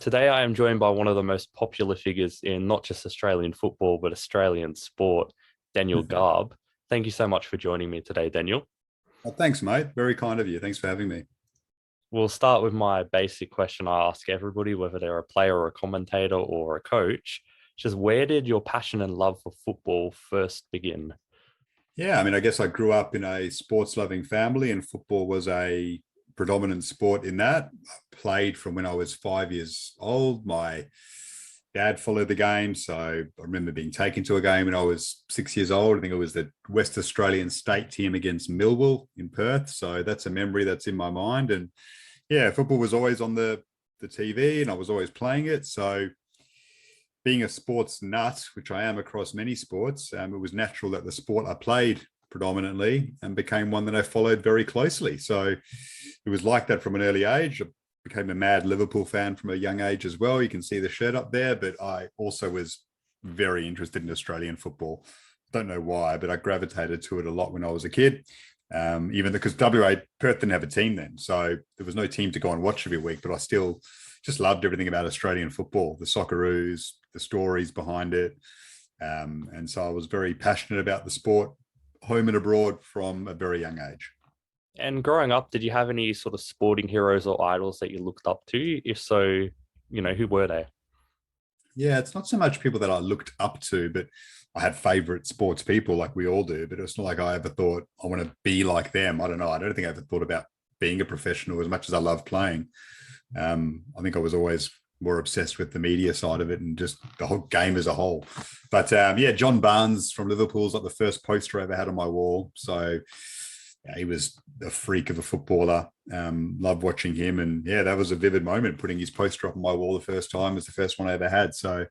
Today, I am joined by one of the most popular figures in not just Australian football, but Australian sport, Daniel Garb. Thank you so much for joining me today, Daniel. Well, thanks, mate. Very kind of you. Thanks for having me. We'll start with my basic question I ask everybody, whether they're a player or a commentator or a coach. Just where did your passion and love for football first begin? Yeah, I mean, I guess I grew up in a sports loving family, and football was a predominant sport in that. I played from when I was 5 years old. My dad followed the game. So I remember being taken to a game when I was 6 years old. I think it was the West Australian state team against Millwall in Perth. So that's a memory that's in my mind. And yeah, football was always on the TV and I was always playing it. So being a sports nut, which I am across many sports, it was natural that the sport I played predominantly and became one that I followed very closely. So it was like that from an early age. I became a mad Liverpool fan from a young age as well. You can see the shirt up there, but I also was very interested in Australian football. Don't know why, but I gravitated to it a lot when I was a kid. Even because WA, Perth didn't have a team then. So there was no team to go and watch every week, but I still just loved everything about Australian football, the Socceroos, the stories behind it. And so I was very passionate about the sport, home and abroad, from a very young age. And growing up, did you have any sort of sporting heroes or idols that you looked up to? If so, who were they? Yeah, it's not so much people that I looked up to, but I had favorite sports people like we all do. But it's not like I ever thought I want to be like them. I don't know. I don't think I ever thought about being a professional as much as I love playing. I think I was always more obsessed with the media side of it and just the whole game as a whole. But yeah, John Barnes from Liverpool's like the first poster I ever had on my wall. So yeah, he was a freak of a footballer. Loved watching him. And yeah, that was a vivid moment, putting his poster up on my wall the first time. It was the first one I ever had. So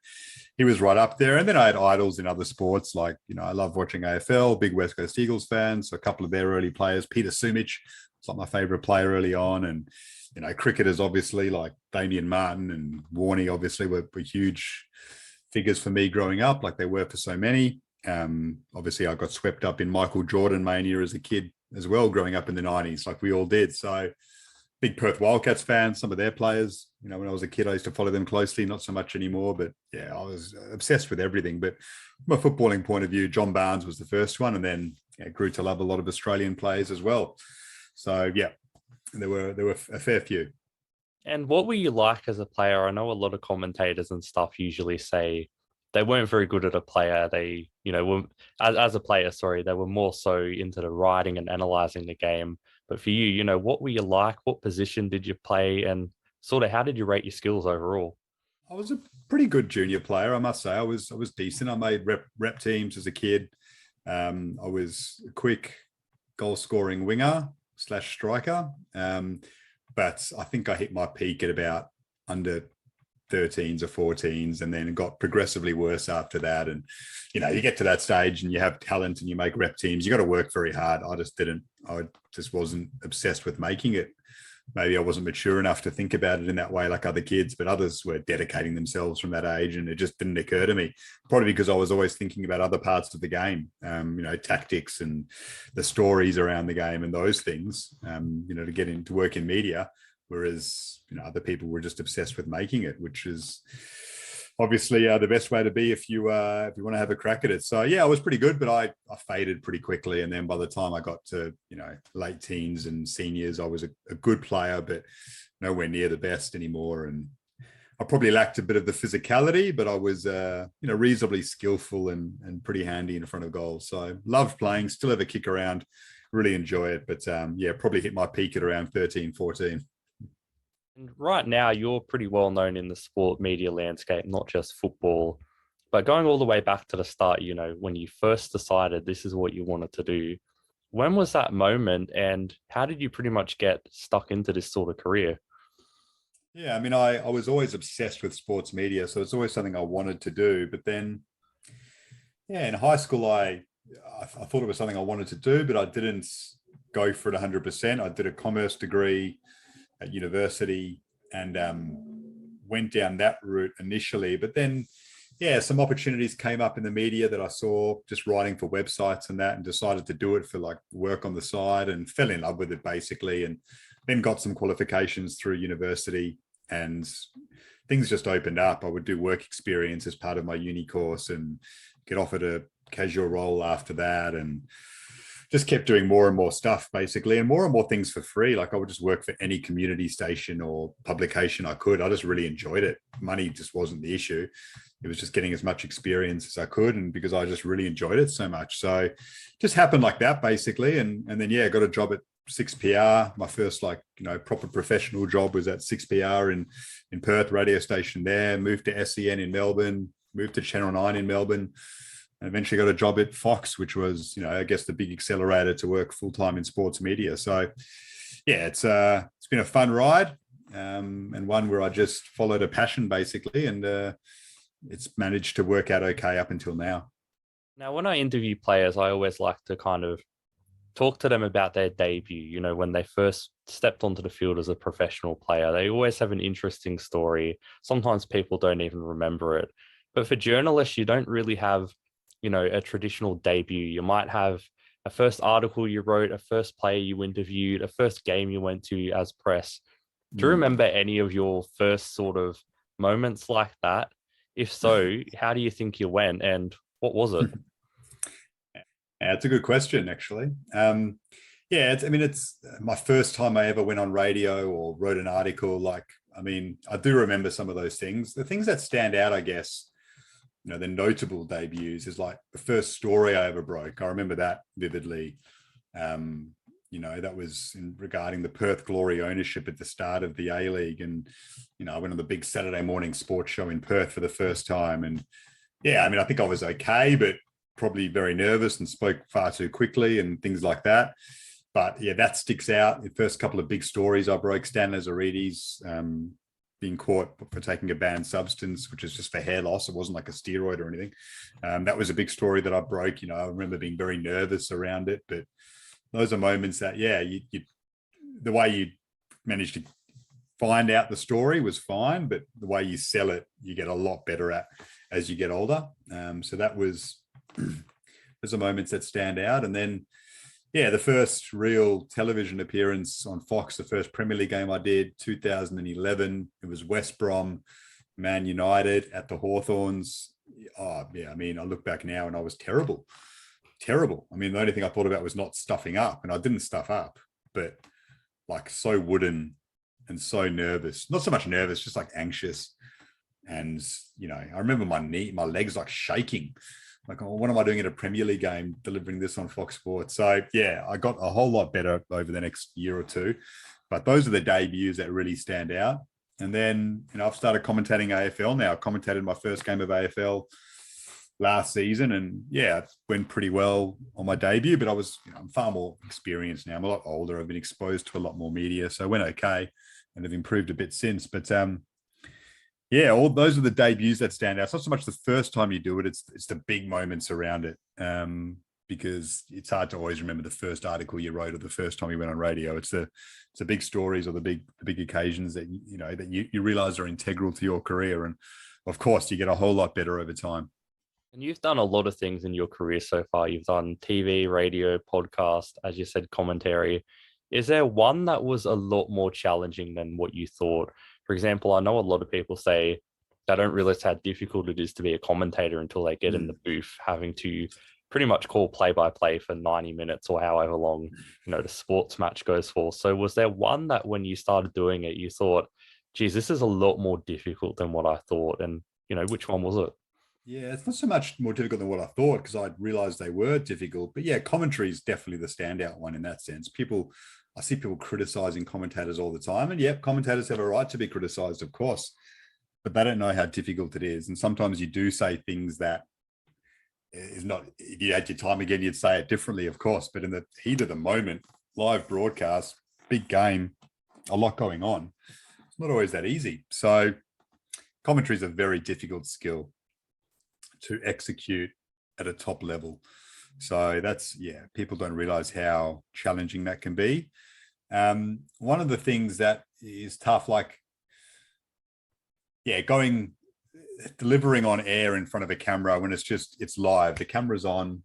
he was right up there. And then I had idols in other sports. Like, I love watching AFL, big West Coast Eagles fan. So a couple of their early players, Peter Sumich, it's like my favorite player early on. And, cricketers, obviously, like Damien Martin and Warney, obviously, were huge figures for me growing up, like they were for so many. Obviously, I got swept up in Michael Jordan mania as a kid as well, growing up in the 90s, like we all did. So big Perth Wildcats fan, some of their players, when I was a kid, I used to follow them closely, not so much anymore, but yeah, I was obsessed with everything. But from a footballing point of view, John Barnes was the first one, and then grew to love a lot of Australian players as well. So yeah, there were a fair few. And what were you like as a player? I know a lot of commentators and stuff usually say they weren't very good at a player. They, were as a player, sorry, they were more so into the writing and analyzing the game. But for you, what were you like? What position did you play? And sort of how did you rate your skills overall? I was a pretty good junior player, I must say. I was decent. I made rep teams as a kid. I was a quick goal scoring winger / striker. But I think I hit my peak at about under 13s or 14s, and then it got progressively worse after that. And, you get to that stage and you have talent and you make rep teams, you got to work very hard. I just wasn't obsessed with making it. Maybe I wasn't mature enough to think about it in that way like other kids, but others were dedicating themselves from that age, and it just didn't occur to me. Probably because I was always thinking about other parts of the game, tactics and the stories around the game and those things, to get into work in media. Whereas, other people were just obsessed with making it, which is obviously the best way to be if you want to have a crack at it. So yeah, I was pretty good, but I faded pretty quickly. And then by the time I got to late teens and seniors, I was a good player, but nowhere near the best anymore. And I probably lacked a bit of the physicality, but I was reasonably skillful and pretty handy in front of goal. So loved playing, still have a kick around, really enjoy it. But yeah, probably hit my peak at around 13, 14. And right now, you're pretty well known in the sport media landscape, not just football, but going all the way back to the start, when you first decided this is what you wanted to do, when was that moment and how did you pretty much get stuck into this sort of career? Yeah, I mean, I was always obsessed with sports media, so it's always something I wanted to do. But then, yeah, in high school, I thought it was something I wanted to do, but I didn't go for it 100%. I did a commerce degree at university and went down that route initially. But then, yeah, some opportunities came up in the media that I saw just writing for websites and that, and decided to do it for like work on the side and fell in love with it basically. And then got some qualifications through university and things just opened up. I would do work experience as part of my uni course and get offered a casual role after that, and just kept doing more and more stuff basically, and more things for free. Like I would just work for any community station or publication I could. I just really enjoyed it. Money just wasn't the issue. It was just getting as much experience as I could, and because I just really enjoyed it so much. So just happened like that basically. And then, yeah, got a job at 6PR. My first proper professional job was at 6PR in Perth, radio station there. Moved to SEN in Melbourne, moved to Channel 9 in Melbourne, and eventually got a job at Fox, which was, I guess the big accelerator to work full-time in sports media. So yeah, it's been a fun ride, and one where I just followed a passion basically, and it's managed to work out okay up until now. Now, when I interview players, I always like to kind of talk to them about their debut, when they first stepped onto the field as a professional player. They always have an interesting story. Sometimes people don't even remember it. But for journalists, you don't really have, a traditional debut. You might have a first article you wrote, a first player you interviewed, a first game you went to as press. Do you remember any of your first sort of moments like that? If so, how do you think you went, and what was it? Yeah, it's a good question, actually. It's my first time I ever went on radio or wrote an article. I do remember some of those things. The things that stand out, I guess, the notable debuts is like the first story I ever broke. I remember that vividly. That was regarding the Perth Glory ownership at the start of the A-League. And, I went on the big Saturday morning sports show in Perth for the first time. And yeah, I think I was okay, but probably very nervous and spoke far too quickly and things like that. But yeah, that sticks out. The first couple of big stories I broke, Stan Lazaridis being caught for taking a banned substance, which is just for hair loss. It wasn't like a steroid or anything. That was a big story that I broke. I remember being very nervous around it, but those are moments that, yeah, the way you managed to find out the story was fine, but the way you sell it, you get a lot better at as you get older. So that was, those are moments that stand out. And then, yeah, the first real television appearance on Fox, the first Premier League game I did, 2011, it was West Brom, Man United at the Hawthorns. Oh, yeah, I look back now and I was terrible. The only thing I thought about was not stuffing up, and I didn't stuff up, but like so wooden and so nervous. Not so much nervous, just like anxious. And, I remember my legs like shaking. Like, oh, what am I doing at a Premier League game delivering this on Fox Sports? So yeah, I got a whole lot better over the next year or two, but those are the debuts that really stand out. And then, I've started commentating AFL now. I commentated my first game of AFL last season, and yeah, it went pretty well on my debut, but I'm far more experienced now. I'm a lot older. I've been exposed to a lot more media, so it went okay and have improved a bit since. But yeah, all those are the debuts that stand out. It's not so much the first time you do it, it's the big moments around it. Because it's hard to always remember the first article you wrote or the first time you went on radio. It's the big stories or the big occasions that that you realize are integral to your career. And of course, you get a whole lot better over time. And you've done a lot of things in your career so far. You've done TV, radio, podcast, as you said, commentary. Is there one that was a lot more challenging than what you thought? For example, I know a lot of people say they don't realize how difficult it is to be a commentator until they get in the booth, having to pretty much call play-by-play for 90 minutes or however long, the sports match goes for. So was there one that when you started doing it, you thought, geez, this is a lot more difficult than what I thought? And, which one was it? Yeah, it's not so much more difficult than what I thought, because I realized they were difficult. But yeah, commentary is definitely the standout one in that sense. I see people criticizing commentators all the time. And yep, commentators have a right to be criticized, of course, but they don't know how difficult it is. And sometimes you do say things that is not, if you had your time again, you'd say it differently, of course. But in the heat of the moment, live broadcast, big game, a lot going on, it's not always that easy. So commentary is a very difficult skill to execute at a top level. So that's, yeah, people don't realize how challenging that can be. One of the things that is tough, delivering on air in front of a camera when it's live, the camera's on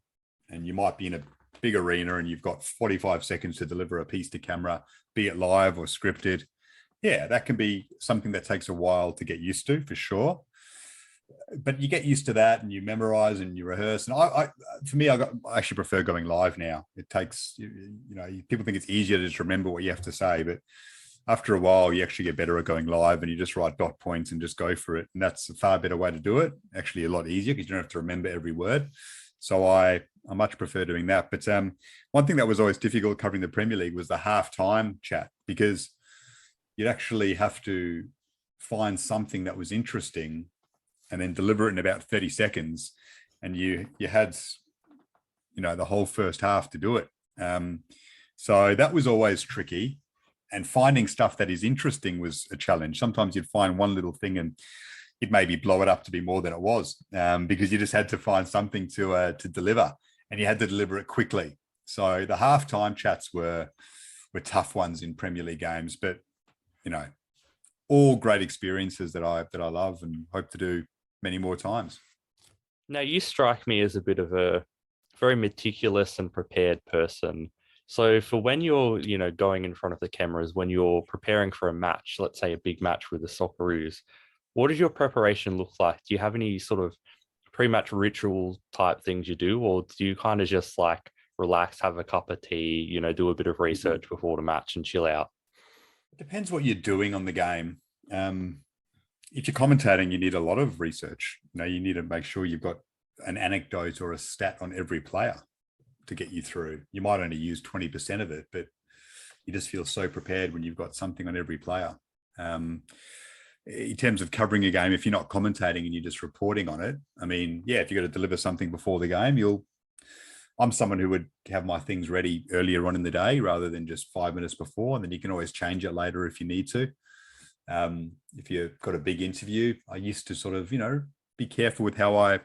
and you might be in a big arena and you've got 45 seconds to deliver a piece to camera, be it live or scripted. yeah, that can be something that takes a while to get used to, for sure. But you get used to that, and you memorize and you rehearse. And for me, I actually prefer going live now. It takes, people think it's easier to just remember what you have to say, but after a while, you actually get better at going live, and you just write dot points and just go for it. And that's a far better way to do it. Actually, a lot easier because you don't have to remember every word. So I much prefer doing that. But one thing that was always difficult covering the Premier League was the halftime chat, because you'd actually have to find something that was interesting and then deliver it in about 30 seconds. And you had, the whole first half to do it. So that was always tricky. And finding stuff that is interesting was a challenge. Sometimes you'd find one little thing and you'd maybe blow it up to be more than it was, because you just had to find something to deliver, and you had to deliver it quickly. So the halftime chats were tough ones in Premier League games, but all great experiences that I love and hope to do many more times. Now, you strike me as a bit of a very meticulous and prepared person. So for when you're, going in front of the cameras, when you're preparing for a match, let's say a big match with the Socceroos, what does your preparation look like? Do you have any sort of pre-match ritual type things you do, or do you kind of just like relax, have a cup of tea, do a bit of research before the match and chill out? It depends what you're doing on the game. If you're commentating, you need a lot of research. You need to make sure you've got an anecdote or a stat on every player to get you through. You might only use 20% of it, but you just feel so prepared when you've got something on every player. In terms of covering a game, if you're not commentating and you're just reporting on it, if you've got to deliver something before the game, I'm someone who would have my things ready earlier on in the day rather than just 5 minutes before, and then you can always change it later if you need to. If you've got a big interview, I used to sort of, be careful with how I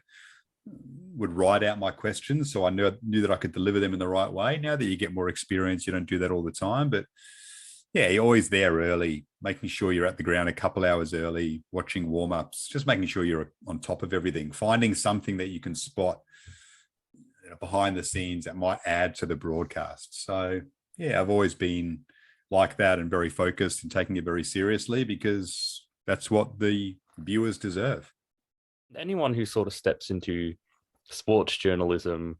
would write out my questions, so I knew that I could deliver them in the right way. Now that you get more experience, you don't do that all the time, but yeah, you're always there early, making sure you're at the ground a couple hours early, watching warm-ups, just making sure you're on top of everything, finding something that you can spot behind the scenes that might add to the broadcast. So yeah, I've always been like that and very focused and taking it very seriously, because that's what the viewers deserve. Anyone who sort of steps into sports journalism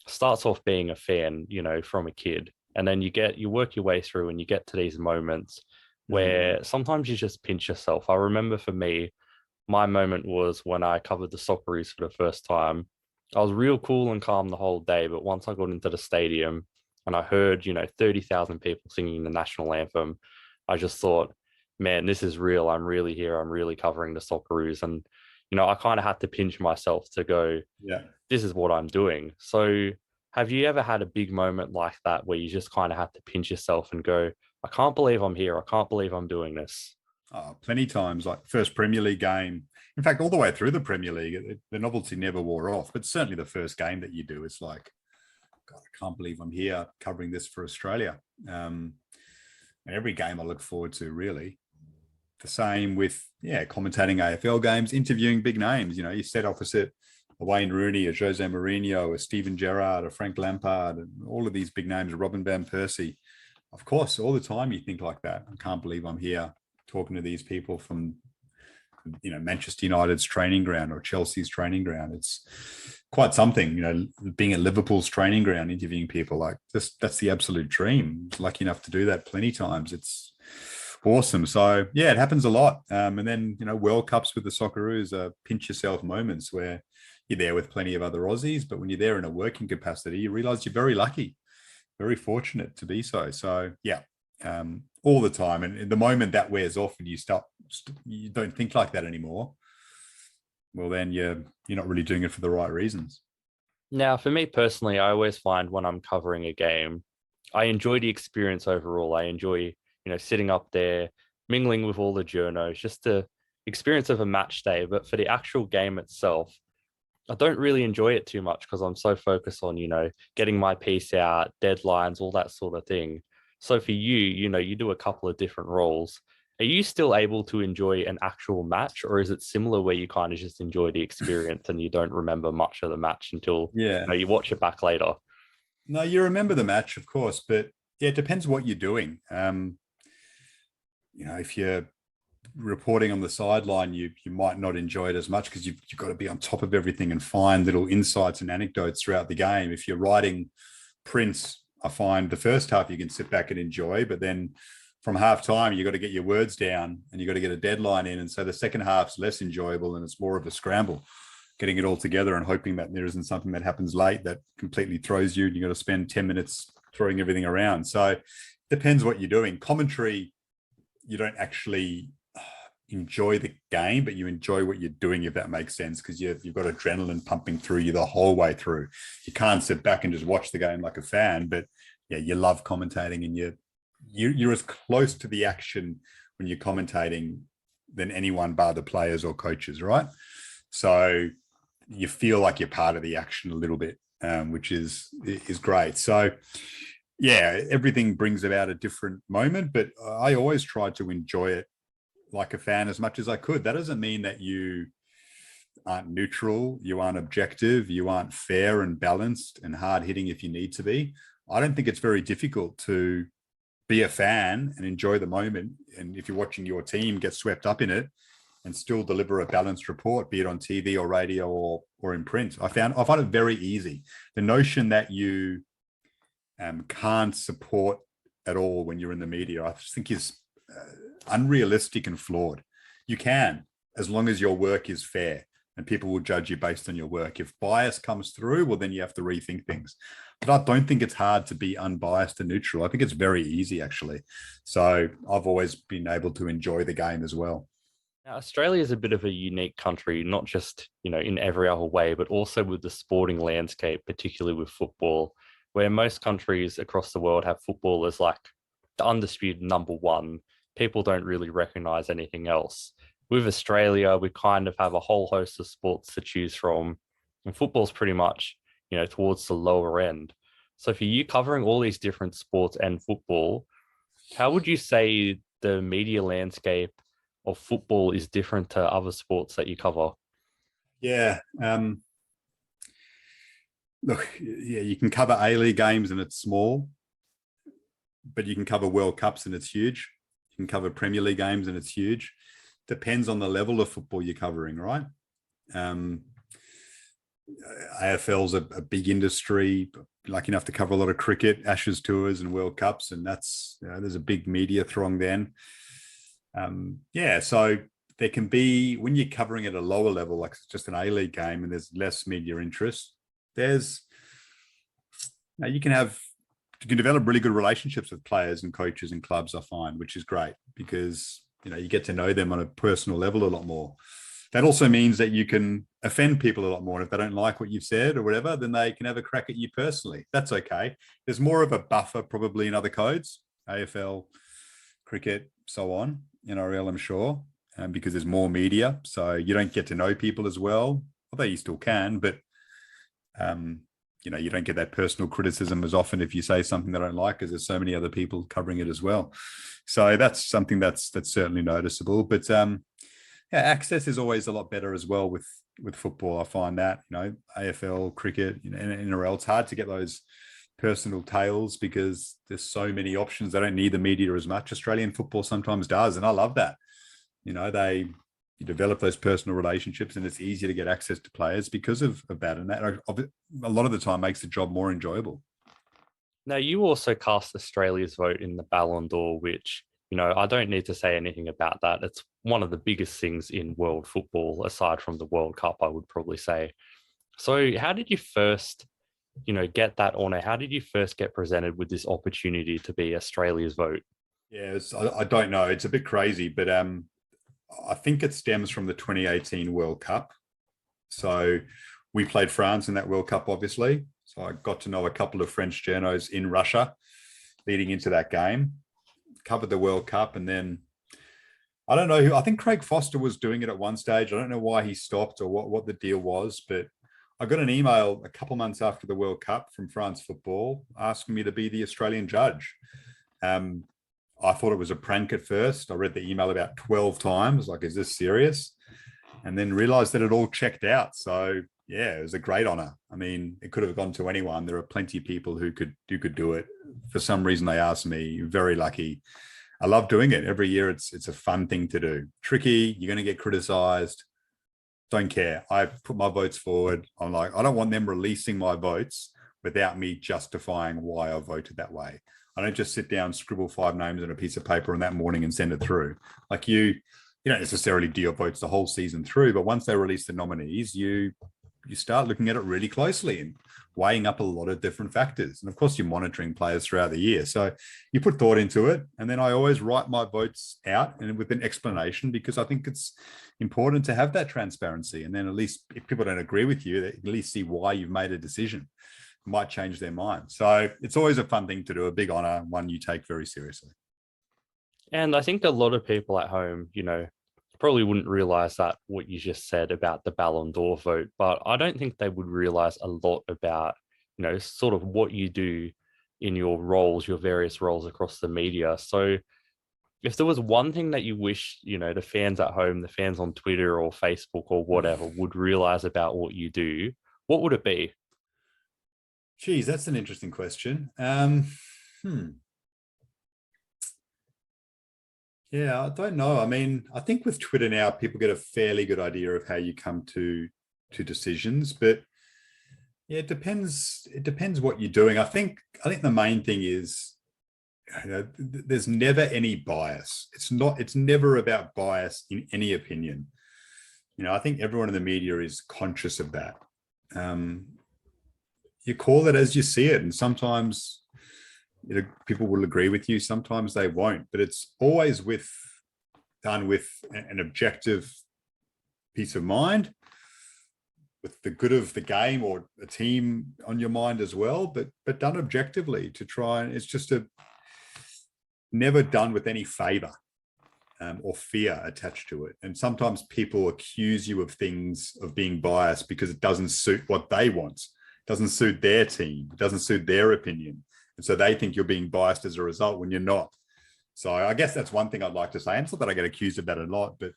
starts off being a fan, from a kid, and then you work your way through and you get to these moments where sometimes you just pinch yourself. I remember for me, my moment was when I covered the Socceroos for the first time. I was real cool and calm the whole day, but once I got into the stadium and I heard, 30,000 people singing the national anthem, I just thought, man, this is real. I'm really here. I'm really covering the Socceroos. And, I kind of had to pinch myself to go, Yeah. this is what I'm doing. So have you ever had a big moment like that where you just kind of had to pinch yourself and go, I can't believe I'm here. I can't believe I'm doing this? Plenty times, like first Premier League game. In fact, all the way through the Premier League, the novelty never wore off. But certainly the first game that you do, it's like, God, I can't believe I'm here covering this for Australia. And every game I look forward to, really. The same with, commentating AFL games, interviewing big names. You sit opposite a Wayne Rooney, a Jose Mourinho, a Steven Gerrard, a Frank Lampard, and all of these big names, Robin Van Persie. Of course, all the time you think like that. I can't believe I'm here talking to these people from, Manchester United's training ground or Chelsea's training ground. It's quite something, being at Liverpool's training ground, interviewing people like this. That's the absolute dream. Lucky enough to do that plenty times. It's awesome. So yeah, it happens a lot. And then, World Cups with the Socceroos are pinch yourself moments where you're there with plenty of other Aussies, but when you're there in a working capacity, you realize you're very lucky, very fortunate to be so. So yeah, all the time. And the moment that wears off and you don't think like that anymore, well, then you're not really doing it for the right reasons. Now, for me personally, I always find when I'm covering a game, I enjoy the experience overall. I enjoy, sitting up there, mingling with all the journos, just the experience of a match day. But for the actual game itself, I don't really enjoy it too much because I'm so focused on, getting my piece out, deadlines, all that sort of thing. So for you, you do a couple of different roles. Are you still able to enjoy an actual match, or is it similar where you kind of just enjoy the experience and you don't remember much of the match until you watch it back later? No, you remember the match, of course, but yeah, it depends what you're doing. if you're reporting on the sideline, you might not enjoy it as much because you've got to be on top of everything and find little insights and anecdotes throughout the game. If you're writing prints, I find the first half you can sit back and enjoy, but then from half time, you got to get your words down and you got to get a deadline in. And so the second half's less enjoyable and it's more of a scramble, getting it all together and hoping that there isn't something that happens late that completely throws you and you got to spend 10 minutes throwing everything around. So it depends what you're doing. Commentary, you don't actually enjoy the game, but you enjoy what you're doing, if that makes sense, because you've got adrenaline pumping through you the whole way through. You can't sit back and just watch the game like a fan, but yeah, you love commentating and you're as close to the action when you're commentating than anyone bar the players or coaches, right? So you feel like you're part of the action a little bit, which is great. So yeah, everything brings about a different moment, but I always try to enjoy it like a fan as much as I could. That doesn't mean that you aren't neutral, you aren't objective, you aren't fair and balanced and hard hitting if you need to be. I don't think it's very difficult to be a fan and enjoy the moment. And if you're watching your team get swept up in it and still deliver a balanced report, be it on TV or radio or in print, I find it very easy. The notion that you can't support at all when you're in the media, I just think is unrealistic and flawed. You can, as long as your work is fair and people will judge you based on your work. If bias comes through, well, then you have to rethink things. But I don't think it's hard to be unbiased and neutral. I think it's very easy, actually. So I've always been able to enjoy the game as well. Now, Australia is a bit of a unique country, not just, in every other way, but also with the sporting landscape, particularly with football, where most countries across the world have football as like the undisputed number one. People don't really recognize anything else. With Australia, we kind of have a whole host of sports to choose from, and football's pretty much, towards the lower end. So for you covering all these different sports and football, how would you say the media landscape of football is different to other sports that you cover? Yeah. Look, yeah, you can cover A-League games and it's small, but you can cover World Cups and it's huge. You can cover Premier League games and it's huge. Depends on the level of football you're covering, right? AFL's a big industry, lucky enough to cover a lot of cricket, Ashes tours and World Cups, and that's, there's a big media throng then. So there can be, when you're covering at a lower level, like it's just an A-League game and there's less media interest, you can develop really good relationships with players and coaches and clubs, I find, which is great because, you get to know them on a personal level a lot more. That also means that you can offend people a lot more. And if they don't like what you've said or whatever, then they can have a crack at you personally. That's okay. There's more of a buffer probably in other codes, AFL, cricket, so on, NRL, I'm sure, because there's more media. So you don't get to know people as well, although you still can, but you don't get that personal criticism as often if you say something they don't like, because there's so many other people covering it as well. So that's something that's certainly noticeable. But access is always a lot better as well with football. I find that, AFL, cricket, NRL, it's hard to get those personal tales because there's so many options. They don't need the media as much. Australian football sometimes does, and I love that. You develop those personal relationships and it's easier to get access to players because of that. And that a lot of the time makes the job more enjoyable. Now, you also cast Australia's vote in the Ballon d'Or, which, I don't need to say anything about that. It's one of the biggest things in world football, aside from the World Cup, I would probably say. So how did you first, get that honor? How did you first get presented with this opportunity to be Australia's vote? Yeah, I don't know. It's a bit crazy, but I think it stems from the 2018 World Cup. So we played France in that World Cup, obviously. So I got to know a couple of French journos in Russia leading into that game, covered the World Cup. And then I don't know I think Craig Foster was doing it at one stage. I don't know why he stopped or what the deal was, but I got an email a couple months after the World Cup from France Football asking me to be the Australian judge. I thought it was a prank at first. I read the email about 12 times, like, is this serious? And then realized that it all checked out. So yeah, it was a great honor. I mean, it could have gone to anyone. There are plenty of people who could do it. For some reason, they asked me. Very lucky. I love doing it every year. It's a fun thing to do. Tricky. You're going to get criticized. Don't care. I put my votes forward. I'm like, I don't want them releasing my votes without me justifying why I voted that way. I don't just sit down, scribble 5 names on a piece of paper on that morning and send it through. Like you don't necessarily do your votes the whole season through, but once they release the nominees, you start looking at it really closely and weighing up a lot of different factors. And of course, you're monitoring players throughout the year. So you put thought into it. And then I always write my votes out and with an explanation, because I think it's important to have that transparency. And then at least if people don't agree with you, they at least see why you've made a decision. It might change their mind. So it's always a fun thing to do, a big honor, one you take very seriously. And I think a lot of people at home, probably wouldn't realize that what you just said about the Ballon d'Or vote, but I don't think they would realize a lot about, sort of what you do in your roles, your various roles across the media. So if there was one thing that you wish, the fans at home, the fans on Twitter or Facebook or whatever would realize about what you do, what would it be? Geez, that's an interesting question. Yeah, I don't know. I mean, I think with Twitter now, people get a fairly good idea of how you come to decisions, but yeah, it depends. It depends what you're doing. I think the main thing is, there's never any bias. It's never about bias in any opinion. I think everyone in the media is conscious of that. You call it as you see it, and sometimes people will agree with you, sometimes they won't, but it's always done with an objective peace of mind, with the good of the game or a team on your mind as well, but done objectively to try. And it's just never done with any favor or fear attached to it. And sometimes people accuse you of things, of being biased because it doesn't suit what they want, it doesn't suit their team, it doesn't suit their opinion. And so they think you're being biased as a result when you're not. So I guess that's one thing I'd like to say. And it's not that I get accused of that a lot, but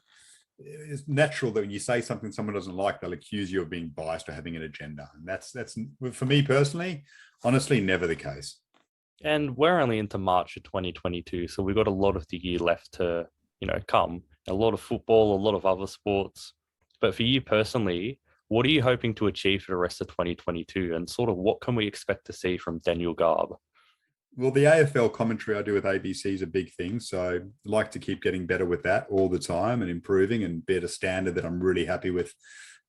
it's natural that when you say something someone doesn't like, they'll accuse you of being biased or having an agenda. And that's for me personally, honestly, never the case. And we're only into March of 2022, so we've got a lot of the year left to, come. A lot of football, a lot of other sports. But for you personally, what are you hoping to achieve for the rest of 2022? And sort of what can we expect to see from Daniel Garb? Well, the AFL commentary I do with ABC is a big thing. So I'd like to keep getting better with that all the time and improving and be at a standard that I'm really happy with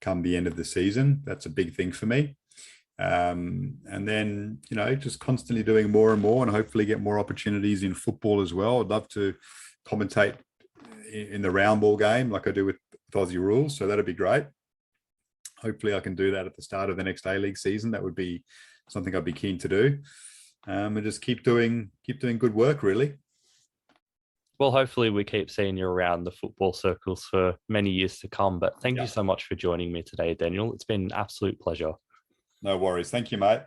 come the end of the season. That's a big thing for me. And then, just constantly doing more and more and hopefully get more opportunities in football as well. I'd love to commentate in the round ball game like I do with Aussie rules. So that'd be great. Hopefully I can do that at the start of the next A-League season. That would be something I'd be keen to do. And just keep doing good work, really. Well, hopefully we keep seeing you around the football circles for many years to come. But thank you so much for joining me today, Daniel. It's been an absolute pleasure. No worries. Thank you, mate.